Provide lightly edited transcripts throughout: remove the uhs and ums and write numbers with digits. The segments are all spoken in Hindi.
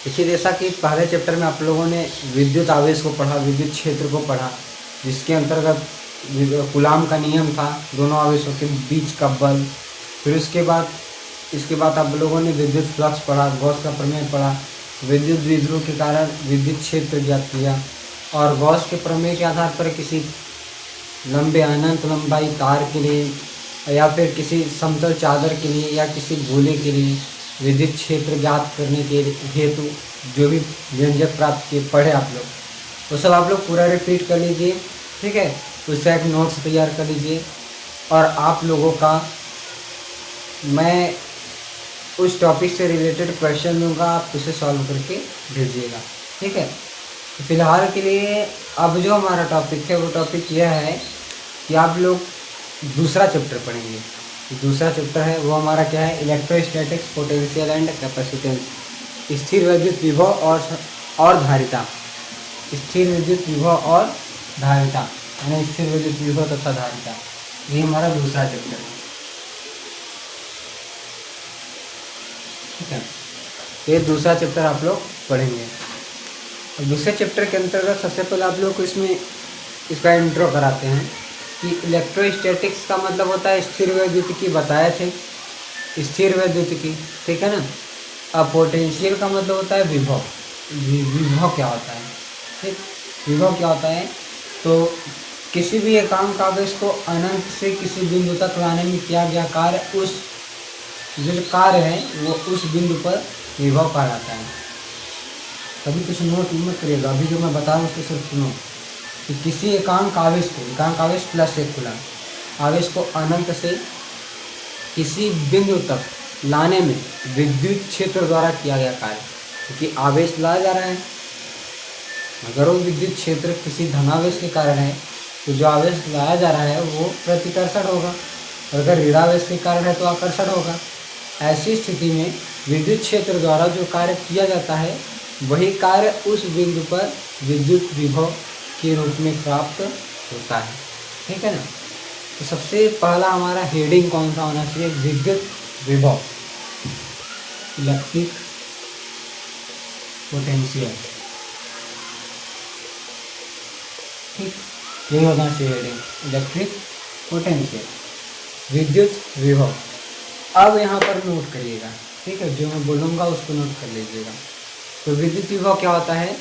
देखिए, जैसा कि पहले चैप्टर में आप लोगों ने विद्युत आवेश को पढ़ा, विद्युत क्षेत्र को पढ़ा, जिसके अंतर्गत कूलाम का नियम था, दोनों आवेशों के बीच का बल। फिर इसके बाद आप लोगों ने विद्युत फ्लक्स पढ़ा, गॉस का प्रमेय पढ़ा, विद्युत द्विध्रुव के कारण विद्युत क्षेत्र ज्ञात किया, और गॉस के प्रमेय के आधार पर किसी लंबे अनंत लंबाई तार के लिए या फिर किसी समतल चादर के लिए या किसी गोले के लिए विद्युत क्षेत्र ज्ञात करने के हेतु जो भी व्यंजक प्राप्त किए पढ़े आप लोग, वो सब आप लोग पूरा रिपीट कर लीजिए। ठीक है, उसका एक नोट्स तैयार कर लीजिए, और आप लोगों का मैं उस टॉपिक से रिलेटेड क्वेश्चन दूंगा, आप उसे सॉल्व करके भेजिएगा। ठीक है, तो फिलहाल के लिए अब जो हमारा टॉपिक है वो टॉपिक यह है कि आप लोग दूसरा चैप्टर पढ़ेंगे। दूसरा चैप्टर है वो हमारा क्या है, इलेक्ट्रोस्टैटिक्स, पोटेंशियल एंड कैपेसिटेंस, स्थिर विद्युत विभव और धारिता। स्थिर विद्युत विभव और धारिता, यानी स्थिर विद्युत विभव तथा धारिता, ये हमारा दूसरा चैप्टर है। ठीक है, ये दूसरा चैप्टर आप लोग पढ़ेंगे। और दूसरे चैप्टर के अंतर्गत सबसे पहले आप लोग को इसका इंट्रो कराते हैं कि इलेक्ट्रोस्टैटिक्स का मतलब होता है स्थिर वैद्युतिकी, बताए थे स्थिर वैद्युतिकी। ठीक है ना। अब पोटेंशियल का मतलब होता है विभव। विभव क्या होता है, ठीक, विभव क्या होता है, तो किसी भी एकांक आवेश को अनंत से किसी बिंदु तक लाने में किया गया कार्य, उस जो कार्य है वो उस बिंदु पर विभव कहलाता है। कभी कुछ नोट मत करिएगा, अभी जो मैं बता रहा हूँ उसको सिर्फ सुनो कि किसी एकांक आवेश प्लस एक खुला आवेश को अनंत से किसी बिंदु तक लाने में विद्युत क्षेत्र द्वारा किया गया कार्य, क्योंकि आवेश लाया जा रहा है। अगर वो विद्युत क्षेत्र किसी धनावेश के कारण है तो जो आवेश लाया जा रहा है वो प्रतिकर्षण होगा, और अगर ऋणावेश के कारण है तो आकर्षण होगा। ऐसी स्थिति में विद्युत क्षेत्र द्वारा जो कार्य किया जाता है वही कार्य उस बिंदु पर विद्युत विभव के रूप में प्राप्त होता है। ठीक है ना। तो सबसे पहला हमारा हेडिंग कौन सा होना चाहिए, विद्युत विभव, इलेक्ट्रिक पोटेंशियल। ठीक, यही होना चाहिए हेडिंग, इलेक्ट्रिक पोटेंशियल, विद्युत विभव। अब यहाँ पर नोट करिएगा, ठीक है, जो मैं बोलूँगा उसको नोट कर लीजिएगा। तो विद्युत विभव क्या होता है,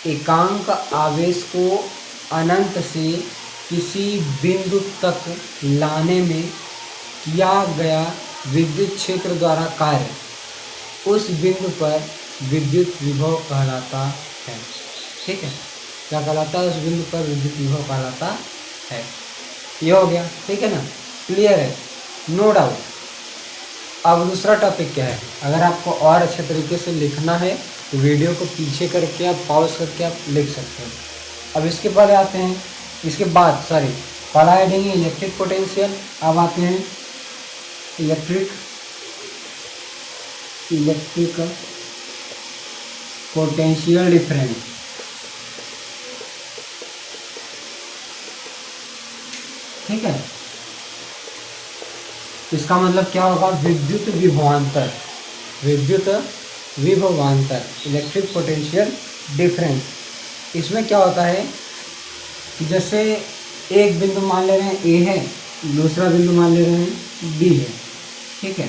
एकांक आवेश को अनंत से किसी बिंदु तक लाने में किया गया विद्युत क्षेत्र द्वारा कार्य, उस बिंदु पर विद्युत विभव कहलाता है। ठीक है, क्या कहलाता है, उस बिंदु पर विद्युत विभव कहलाता है। ये हो गया, ठीक है ना, क्लियर है, नो डाउट। अब दूसरा टॉपिक क्या है, अगर आपको और अच्छे तरीके से लिखना है तो वीडियो को पीछे करके आप पॉज करके आप लिख सकते हैं। अब इसके बाद आते हैं, पहला हेडिंग है इलेक्ट्रिक पोटेंशियल। अब आते हैं इलेक्ट्रिक पोटेंशियल डिफरेंस। ठीक है, इसका मतलब क्या होगा, विद्युत विभवांतर, इलेक्ट्रिक पोटेंशियल डिफरेंस। इसमें क्या होता है कि जैसे एक बिंदु मान ले रहे हैं ए है, दूसरा बिंदु मान ले रहे हैं बी है। ठीक है,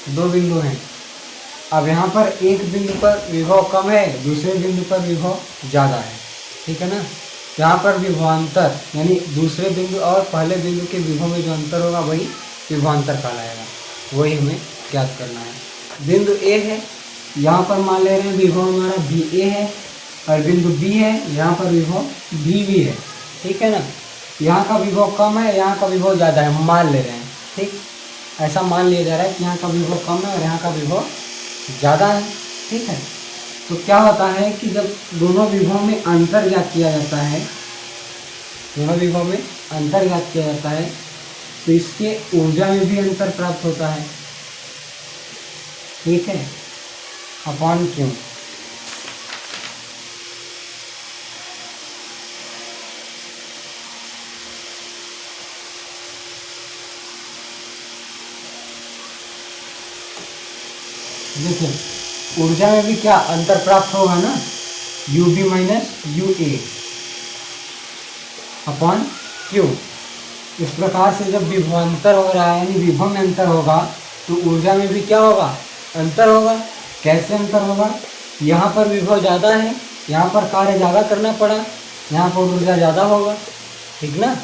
दो बिंदु हैं। अब यहाँ पर एक बिंदु पर विभव कम है, दूसरे बिंदु पर विभव ज़्यादा है। ठीक है ना, यहाँ पर विभवांतर यानी दूसरे बिंदु और पहले बिंदु के विभव में जो अंतर होगा वही विभवांतर कहलाएगा, वही हमें ज्ञात करना है। बिंदु ए है, यहाँ पर मान ले रहे हैं विभव हमारा बी ए है, और बिंदु बी है, यहाँ पर विभव बी बी है। ठीक है ना, यहाँ का विभव कम है, यहाँ का विभव ज़्यादा है, मान ले रहे हैं। ठीक, ऐसा मान लिया जा रहा है कि यहाँ का विभव कम है और यहाँ का विभव ज़्यादा है। ठीक है, तो क्या होता है कि जब दोनों विभव में अंतर ज्ञात किया जाता है, तो इसके ऊर्जा में भी अंतर प्राप्त होता है। ठीक है, अपॉन क्यों, देखिए ऊर्जा में भी क्या अंतर प्राप्त होगा ना, U B minus U A upon Q. इस प्रकार से जब विभवांतर हो रहा है यानी विभव में अंतर होगा तो ऊर्जा में भी क्या होगा, अंतर होगा। कैसे अंतर होगा, यहाँ पर विभव ज़्यादा है, यहाँ पर कार्य ज़्यादा करना पड़ा, यहाँ पर ऊर्जा ज़्यादा होगा, ठीक ना।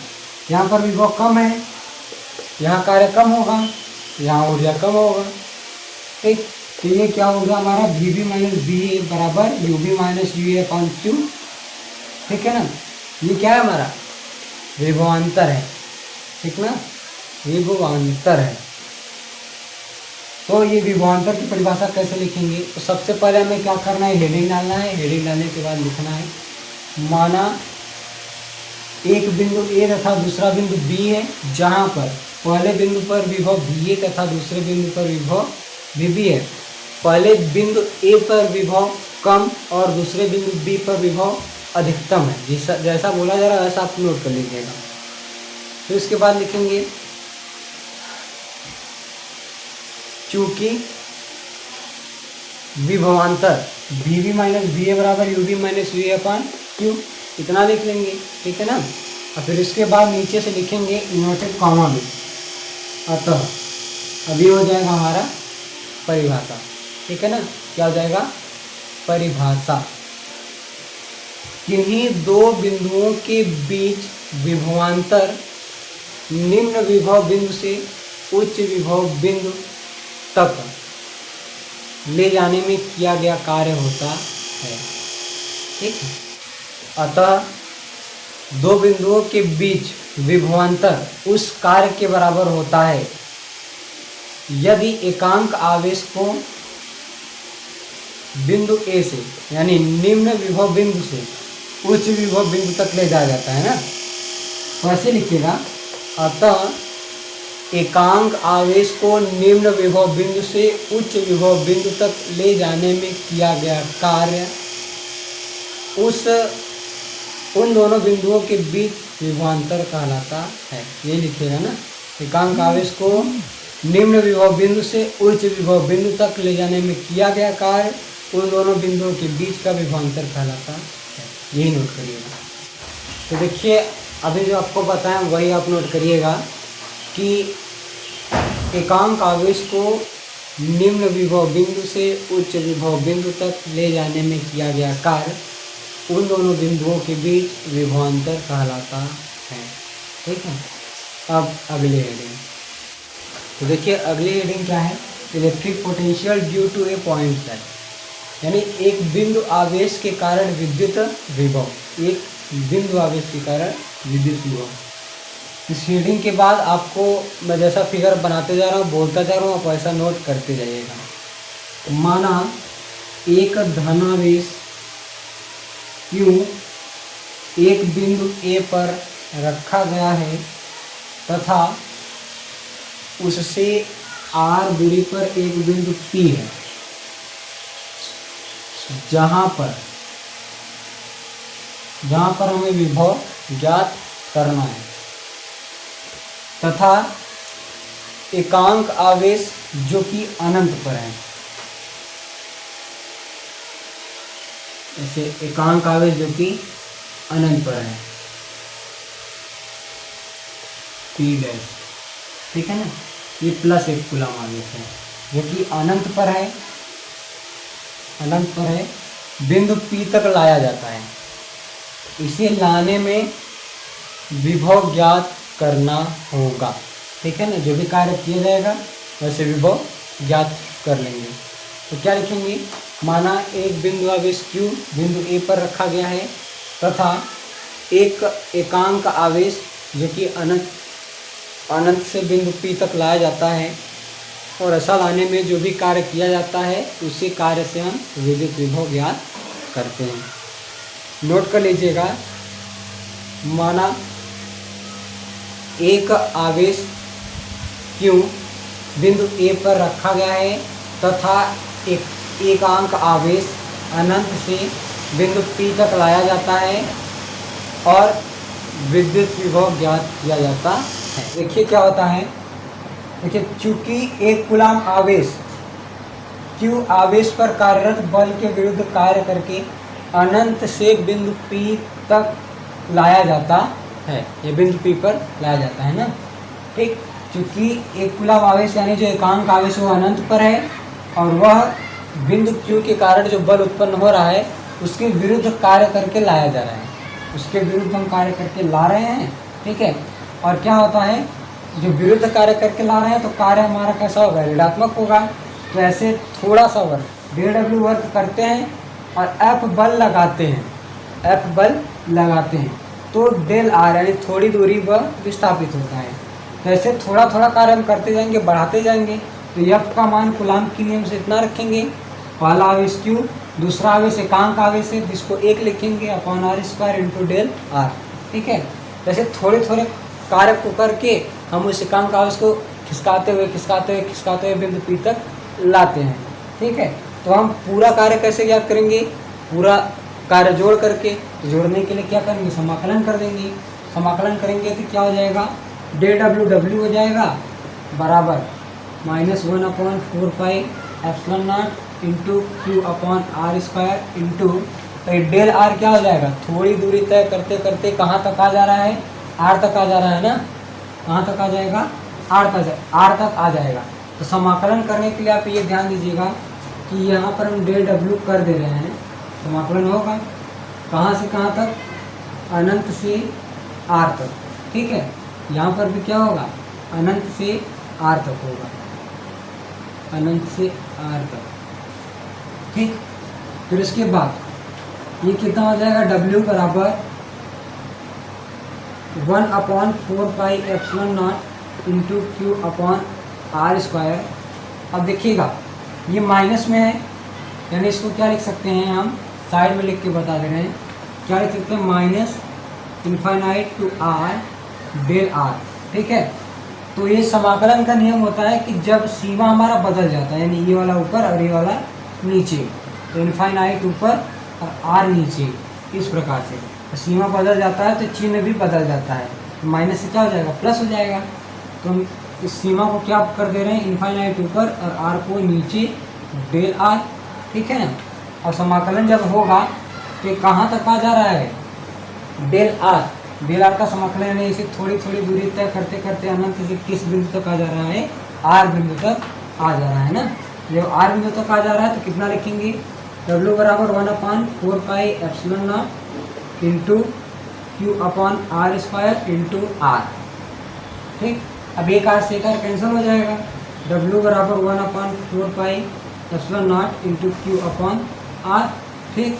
यहाँ पर विभव कम है, यहाँ कार्य कम होगा, यहाँ ऊर्जा कम होगा, ठीक। तो ये क्या होगा हमारा V B minus B A बराबर U B minus U A upon Q, ठीक है ना। ये क्या है हमारा विभवांतर है, ठीक ना, विभवांतर है। तो ये विभवांतर की परिभाषा कैसे लिखेंगे, तो सबसे पहले हमें क्या करना है, हेडिंग डालना है। हेडिंग डालने के बाद लिखना है, माना एक बिंदु ए तथा दूसरा बिंदु बी है, जहाँ पर पहले बिंदु पर विभव वी ए तथा दूसरे बिंदु पर विभव वी बी है। पहले बिंदु ए पर विभव कम और दूसरे बिंदु बी पर विभव अधिकतम है, जैसा बोला जा रहा है वैसा आप नोट कर लीजिएगा। फिर उसके बाद लिखेंगे चूंकि विभवांतर V B minus B A बराबर U B minus U A upon Q, इतना लिख लेंगे, ठीक है ना। और फिर इसके बाद नीचे से लिखेंगे इन्वर्टेड कॉमा में, अतः अभी हो जाएगा हमारा परिभाषा, ठीक है ना। क्या हो जाएगा, परिभाषा। किन्हीं दो बिंदुओं के बीच विभवांतर निम्न विभव बिंदु से उच्च विभव बिंदु तक ले जाने में किया गया कार्य होता है, ठीक है। अतः दो बिंदुओं के बीच विभवांतर उस कार्य के बराबर होता है यदि एकांक आवेश को बिंदु ए से यानी निम्न विभव बिंदु से उच्च विभव बिंदु तक ले जाया जाता है ना। तो ऐसे लिखिएगा, अतः एकांक आवेश को निम्न विभव बिंदु से उच्च विभव बिंदु तक ले जाने में किया गया कार्य उन दोनों बिंदुओं के बीच विभवांतर कहलाता है। ये लिखिएगा ना, एकांक आवेश को निम्न विभव बिंदु से उच्च विभव बिंदु तक ले जाने में किया गया कार्य उन दोनों बिंदुओं के बीच का विभवांतर कहलाता है। यही नोट करिएगा। तो देखिए अभी जो आपको बताया वही आप नोट करिएगा कि एकांक आवेश को निम्न विभव बिंदु से उच्च विभव बिंदु तक ले जाने में किया गया कार्य उन दोनों बिंदुओं के बीच विभवांतर कहलाता है, ठीक है। अब अगली हेडिंग, तो देखिए अगली हेडिंग क्या है, electric potential due to a point charge, यानी एक बिंदु आवेश के कारण विद्युत विभव, एक बिंदु आवेश के कारण विद्युत विभव। इस हेडिंग के बाद आपको मैं जैसा फिगर बनाते जा रहा हूँ बोलता जा रहा हूँ, आप ऐसा नोट करते जाइएगा। माना एक धनावेश Q एक बिंदु A पर रखा गया है तथा उससे R दूरी पर एक बिंदु P है जहाँ पर हमें विभव ज्ञात करना है तथा एकांक आवेश जो कि अनंत पर है। ऐसे एकांक आवेश जो कि अनंत पर है P डैश, ठीक है ना। ये प्लस एक कूलम आवेश है जो कि अनंत पर है, बिंदु P तक लाया जाता है। इसे लाने में विभव ज्ञात करना होगा, ठीक है ना। जो भी कार्य किया जाएगा वैसे विभव ज्ञात कर लेंगे। तो क्या लिखेंगे, माना एक बिंदु आवेश Q बिंदु A पर रखा गया है तथा एक एकांक आवेश जो कि अनंत से बिंदु P तक लाया जाता है और ऐसा लाने में जो भी कार्य किया जाता है उसी कार्य से हम विद्युत विभव ज्ञात करते हैं। नोट कर लीजिएगा, माना एक आवेश Q बिंदु A पर रखा गया है तथा एक एकांक आवेश अनंत से बिंदु P तक लाया जाता है और विद्युत विभव ज्ञात किया जाता है। देखिए क्या होता है, देखिए चूंकि एक कूलम आवेश Q आवेश पर कार्यरत बल के विरुद्ध कार्य करके अनंत से बिंदु P तक लाया जाता है। ये बिंदु P पर लाया जाता है ना, ठीक। क्योंकि एक कुलाम आवेश यानी जो एकांक आवेश वो अनंत पर है और वह बिंदु Q के कारण जो बल उत्पन्न हो रहा है उसके विरुद्ध कार्य करके लाया जा रहा है, उसके विरुद्ध हम कार्य करके ला रहे हैं, ठीक है। और क्या होता है, जो विरुद्ध कार्य करके ला रहे हैं तो कार्य हमारा कैसा होगा, ऋणात्मक होगा। तो ऐसे थोड़ा सा वर्क डेल वर्क करते हैं और F बल लगाते हैं, F बल लगाते हैं तो डेल आर यानी थोड़ी दूरी पर विस्थापित होता है। तो ऐसे थोड़ा थोड़ा कार्य हम करते जाएंगे, बढ़ाते जाएंगे। तो F का मान कूलाम के नियम से इतना रखेंगे, पहला आवेश Q, दूसरा आवेश एकांक आवेश है जिसको 1 लिखेंगे upon R square into del R, ठीक है। जैसे थोड़े थोड़े कार्य को करके हम उस एकांक आवेश को खिसकाते हुए बिंदु P तक लाते हैं, ठीक है। तो हम पूरा कार्य कैसे ज्ञात करेंगे, पूरा कार्य जोड़ करके, तो जोड़ने के लिए क्या करेंगे, समाकलन कर देंगे। समाकलन करेंगे तो क्या हो जाएगा, डब्ल्यू हो जाएगा बराबर -1/4πε0 into Q upon R square into del R क्या हो जाएगा, थोड़ी दूरी तय करते करते कहाँ तक आ जा रहा है, आर तक आ जा रहा है ना, कहाँ तक आ जाएगा, आर तक आ जाएगा। तो समाकलन करने के लिए आप ये ध्यान दीजिएगा कि यहाँ पर हम डेल डब्ल्यू कर दे रहे हैं, समाकलन होगा कहाँ से कहाँ तक, अनंत से आर तक, ठीक है। यहाँ पर भी क्या होगा, अनंत से आर तक होगा, अनंत से आर तक, ठीक। फिर इसके बाद ये कितना हो जाएगा, W बराबर 1/4πε0 into Q upon R square. अब देखिएगा ये माइनस में है यानी इसको क्या लिख सकते हैं, हम साइड में लिख के बता दे रहे हैं, क्या लिख सकते हैं, -∞ टू r डेल आर, ठीक है। तो ये समाकलन का नियम होता है कि जब सीमा हमारा बदल जाता है, यानी ये वाला ऊपर और ये वाला नीचे, तो इनफाइनाइट ऊपर और आर नीचे, इस प्रकार से तो सीमा बदल जाता है तो चिन्ह भी बदल जाता है। माइनस से क्या हो जाएगा, प्लस हो जाएगा। तो हम इस सीमा को क्या कर दे रहे हैं, इनफाइनाइट ऊपर और आर को नीचे, डेल आर, ठीक है ना। और समाकलन जब होगा तो कहाँ तक आ जा रहा है, डेल आर का समाकलन यानी इसे थोड़ी थोड़ी दूरी तय करते करते अनंत से किस बिंदु तक आ जा रहा है, आर बिंदु तक आ जा रहा है ना। जब आर बिंदु तक आ जा रहा है तो कितना लिखेंगे, W बराबर 1/4πε0 into Q upon R square into R, ठीक। अब एक आर से एक आर कैंसिल हो जाएगा, W बराबर 1/4πε0 इंटू Q अपॉन आर, ठीक।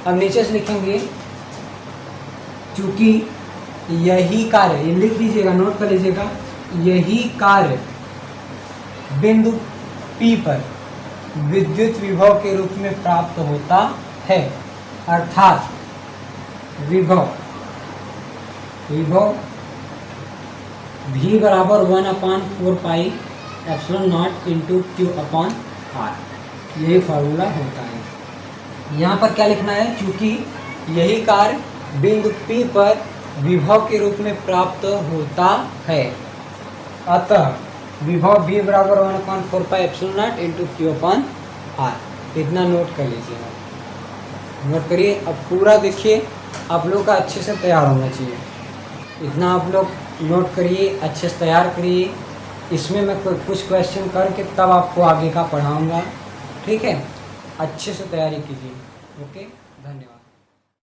अब नीचे से लिखेंगे चूँकि यही कार्य, ये लिख लीजिएगा, नोट कर लीजिएगा, यही कार्य बिंदु P पर विद्युत विभव के रूप में प्राप्त होता है, अर्थात विभव V बराबर 1/4πε0 इंटू Q अपॉन आर, यही फार्मूला होता है। यहाँ पर क्या लिखना है, चूँकि यही कार्य बिंदु P पर विभव के रूप में प्राप्त होता है, अतः विभव V बराबर 1/4πε0 इंटू Q अपॉन आर, इतना नोट कर लीजिएगा, नोट करिए। अब पूरा देखिए, आप लोग का अच्छे से तैयार होना चाहिए, इतना आप लोग नोट करिए, अच्छे से तैयार करिए। इसमें मैं कुछ क्वेश्चन करके तब आपको आगे का पढ़ाऊँगा, ठीक है। अच्छे से तैयारी कीजिए, ओके, धन्यवाद।